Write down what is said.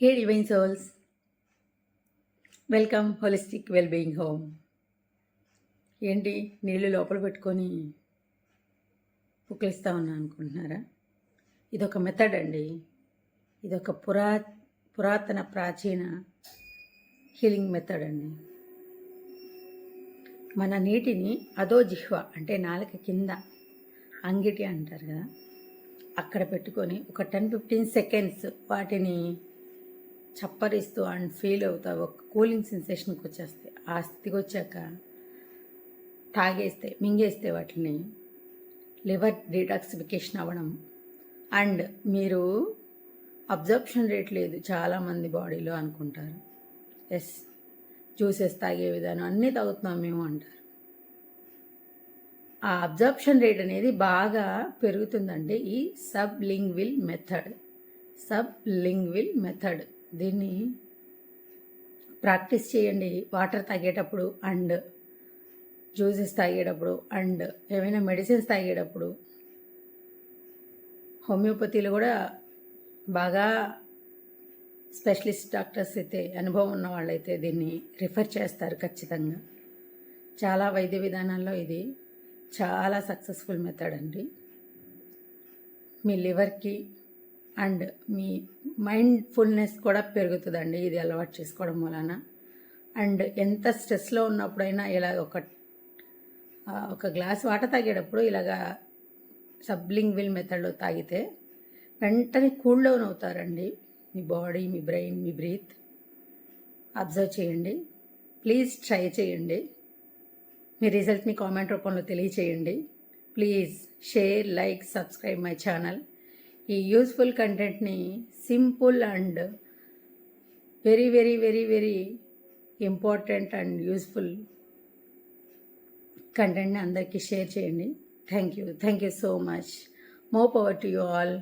Hey Divine Souls, welcome holistic wellbeing home. ఏంటి నీళ్ళు లోపల పెట్టుకొని పుక్కిలిస్తా ఉన్నా అనుకుంటున్నారా? ఇదొక మెథడ్ అండి. ఇదొక పురాతన ప్రాచీన హీలింగ్ మెథడ్ అండి. మన నీటిని అదో జిహ్వ అంటే నాలుక కింద అంగిటి అంటారు కదా, అక్కడ పెట్టుకొని ఒక 10-15 సెకండ్స్ వాటిని చప్పరిస్తూ అండ్ ఫీల్ అవుతా ఒక కూలింగ్ సెన్సేషన్కి వచ్చేస్తాయి. ఆ స్థితికి వచ్చాక మింగేస్తే వాటిని లివర్ డీటాక్సిఫికేషన్ అవ్వడం. అండ్ మీరు అబ్జర్ప్షన్ రేట్ లేదు చాలామంది బాడీలో అనుకుంటారు, ఎస్ జ్యూసెస్ తాగే విధానం అన్నీ తాగుతున్నాం మేము అంటారు. ఆ అబ్జర్ప్షన్ రేట్ అనేది బాగా పెరుగుతుందండి ఈ సబ్లింగ్విల్ మెథడ్. దీన్ని ప్రాక్టీస్ చేయండి వాటర్ తాగేటప్పుడు అండ్ జ్యూసెస్ తాగేటప్పుడు అండ్ ఏమైనా మెడిసిన్స్ తాగేటప్పుడు. హోమియోపతిలో కూడా బాగా స్పెషలిస్ట్ డాక్టర్స్ అయితే, అనుభవం ఉన్న వాళ్ళైతే దీన్ని రిఫర్ చేస్తారు ఖచ్చితంగా. చాలా వైద్య విధానాల్లో ఇది చాలా సక్సెస్ఫుల్ మెథడ్ అండి. మీ లివర్కి అండ్ మీ మైండ్ఫుల్నెస్ కూడా పెరుగుతుందండి ఇది అలవాటు చేసుకోవడం వలన. అండ్ ఎంత స్ట్రెస్లో ఉన్నప్పుడైనా ఇలా ఒక గ్లాస్ వాటర్ తాగేటప్పుడు ఇలాగా సబ్లింగ్విల్ మెథడ్లో తాగితే వెంటనే కూల్ డౌన్ అవుతారండి. మీ బాడీ, మీ బ్రెయిన్, మీ బ్రీత్ అబ్జర్వ్ చేయండి. ప్లీజ్ ట్రై చేయండి. మీ రిజల్ట్ని కామెంట్ రూపంలో తెలియచేయండి. Please share, like, subscribe my channel. ఈ యూస్ఫుల్ కంటెంట్ని simple and very very very very important and useful కంటెంట్ని అందరికీ షేర్ చేయండి. Thank you so much. More power to you all.